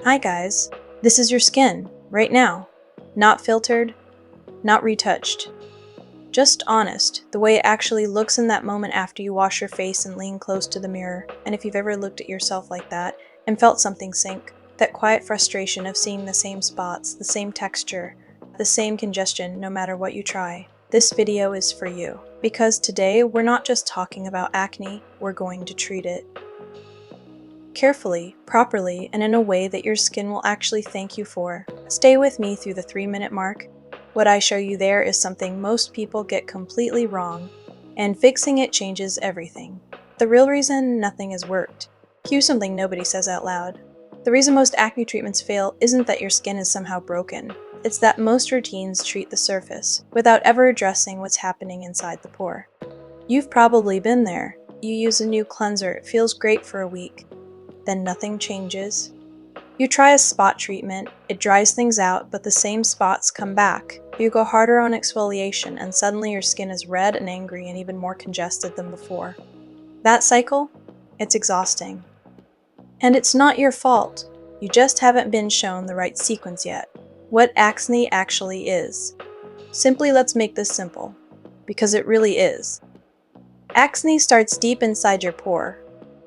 Hi guys, this is your skin, right now. Not filtered, not retouched. Just honest, the way it actually looks in that moment after you wash your face and lean close to the mirror. And if you've ever looked at yourself like that and felt something sink, that quiet frustration of seeing the same spots, the same texture, the same congestion no matter what you try, this video is for you. Because today, we're not just talking about acne, we're going to treat it. Carefully, properly, and in a way that your skin will actually thank you for. Stay with me through the 3-minute mark. What I show you there is something most people get completely wrong, and fixing it changes everything. The real reason nothing has worked. Cue something nobody says out loud. The reason most acne treatments fail isn't that your skin is somehow broken. It's that most routines treat the surface, without ever addressing what's happening inside the pore. You've probably been there. You use a new cleanser, it feels great for a week. Then nothing changes. You try a spot treatment, it dries things out, but the same spots come back. You go harder on exfoliation, and suddenly your skin is red and angry and even more congested than before. That cycle? It's exhausting. And it's not your fault. You just haven't been shown the right sequence yet. What acne actually is. Simply let's make this simple, because it really is. Acne starts deep inside your pore,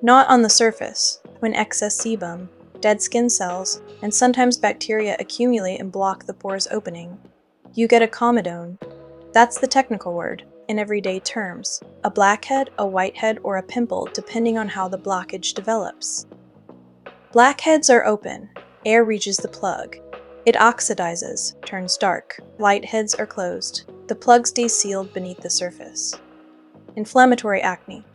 not on the surface, when excess sebum, dead skin cells, and sometimes bacteria accumulate and block the pore's opening. You get a comedone. That's the technical word, in everyday terms. A blackhead, a whitehead, or a pimple, depending on how the blockage develops. Blackheads are open. Air reaches the plug. It oxidizes, turns dark. Whiteheads are closed. The plug stays sealed beneath the surface. Inflammatory acne.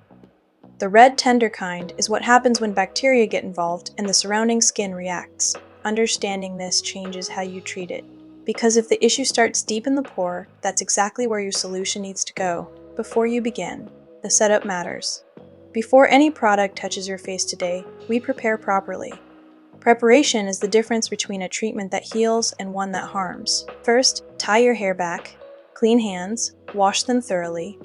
The red, tender kind is what happens when bacteria get involved and the surrounding skin reacts. Understanding this changes how you treat it. Because if the issue starts deep in the pore, that's exactly where your solution needs to go. Before you begin, the setup matters. Before any product touches your face today, we prepare properly. Preparation is the difference between a treatment that heals and one that harms. First, tie your hair back, clean hands, wash them thoroughly.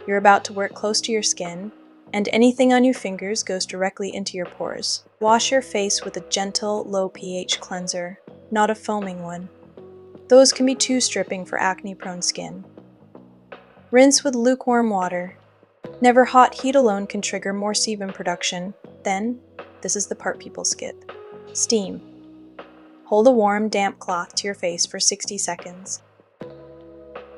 You're about to work close to your skin, and anything on your fingers goes directly into your pores. Wash your face with a gentle, low pH cleanser, not a foaming one. Those can be too stripping for acne-prone skin. Rinse with lukewarm water. Never hot heat alone can trigger more sebum production. Then, this is the part people skip. Steam. Hold a warm, damp cloth to your face for 60 seconds.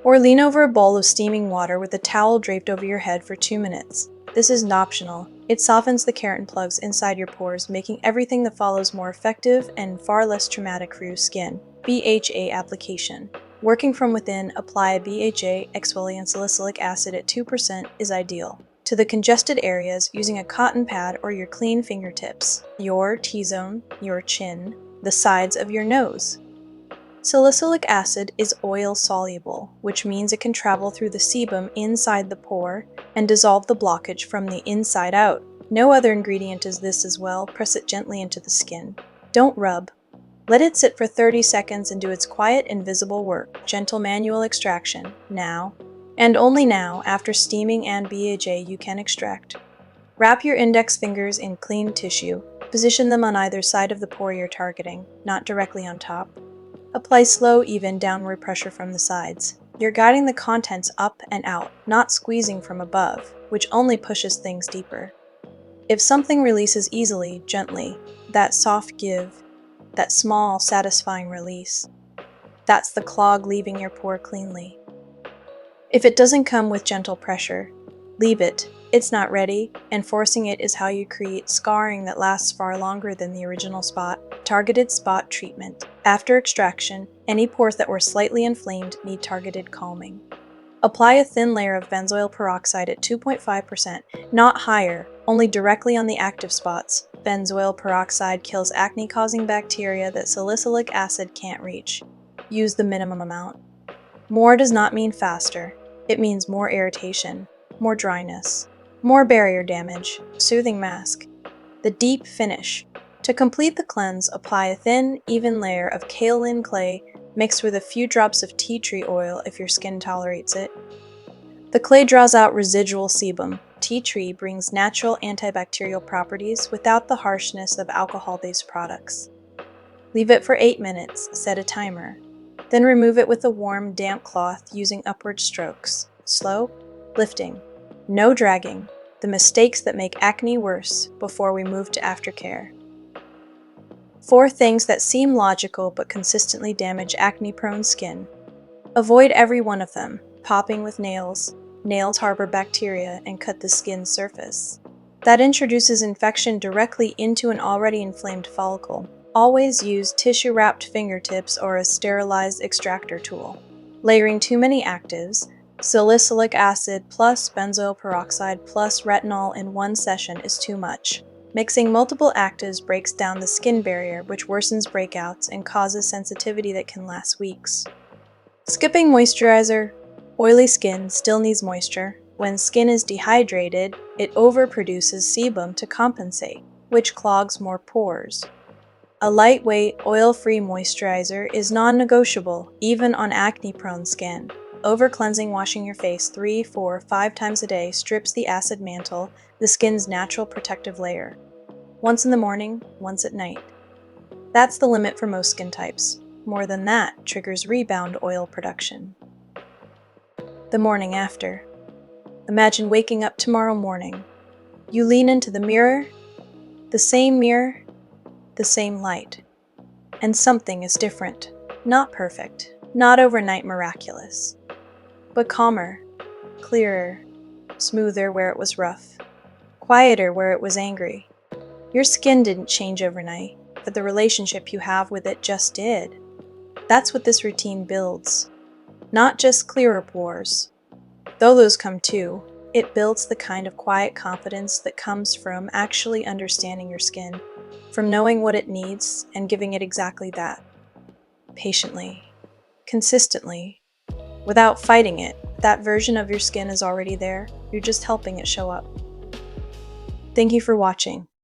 Or lean over a bowl of steaming water with a towel draped over your head for 2 minutes. This isn't optional. It softens the keratin plugs inside your pores, making everything that follows more effective and far less traumatic for your skin. BHA application. Working from within, apply a BHA exfoliant salicylic acid at 2% is ideal. To the congested areas, using a cotton pad or your clean fingertips, your T-zone, your chin, the sides of your nose. Salicylic acid is oil-soluble, which means it can travel through the sebum inside the pore and dissolve the blockage from the inside out. No other ingredient is this as well. Press it gently into the skin. Don't rub. Let it sit for 30 seconds and do its quiet, invisible work. Gentle manual extraction. Now, and only now, after steaming and BHA, you can extract. Wrap your index fingers in clean tissue. Position them on either side of the pore you're targeting, not directly on top. Apply slow, even downward pressure from the sides. You're guiding the contents up and out, not squeezing from above, which only pushes things deeper. If something releases easily, gently, that soft give, that small, satisfying release, that's the clog leaving your pore cleanly. If it doesn't come with gentle pressure, leave it. It's not ready, and forcing it is how you create scarring that lasts far longer than the original spot. Targeted spot treatment. After extraction, any pores that were slightly inflamed need targeted calming. Apply a thin layer of benzoyl peroxide at 2.5%, not higher, only directly on the active spots. Benzoyl peroxide kills acne-causing bacteria that salicylic acid can't reach. Use the minimum amount. More does not mean faster. It means more irritation, more dryness, more barrier damage, soothing mask. The deep finish. To complete the cleanse, apply a thin, even layer of kaolin clay mixed with a few drops of tea tree oil if your skin tolerates it. The clay draws out residual sebum. Tea tree brings natural antibacterial properties without the harshness of alcohol-based products. Leave it for 8 minutes, set a timer. Then remove it with a warm, damp cloth using upward strokes. Slow, lifting. No dragging. The mistakes that make acne worse before we move to aftercare. 4 things that seem logical but consistently damage acne-prone skin. Avoid every one of them. Popping with nails. Nails harbor bacteria and cut the skin's surface. That introduces infection directly into an already inflamed follicle. Always use tissue-wrapped fingertips or a sterilized extractor tool. Layering too many actives, salicylic acid plus benzoyl peroxide plus retinol in one session is too much. Mixing multiple actives breaks down the skin barrier, which worsens breakouts and causes sensitivity that can last weeks. Skipping moisturizer. Oily skin still needs moisture. When skin is dehydrated, it overproduces sebum to compensate, which clogs more pores. A lightweight, oil-free moisturizer is non-negotiable, even on acne-prone skin. Over-cleansing washing your face 3, 4, 5 times a day strips the acid mantle, the skin's natural protective layer. Once in the morning, once at night. That's the limit for most skin types. More than that triggers rebound oil production. The morning after. Imagine waking up tomorrow morning. You lean into the mirror, the same light. And something is different. Not perfect, not overnight miraculous, but calmer, clearer, smoother where it was rough, quieter where it was angry. Your skin didn't change overnight, but the relationship you have with it just did. That's what this routine builds. Not just clearer pores. Though those come too, it builds the kind of quiet confidence that comes from actually understanding your skin, from knowing what it needs and giving it exactly that. Patiently, consistently, without fighting it. That version of your skin is already there, you're just helping it show up. Thank you for watching.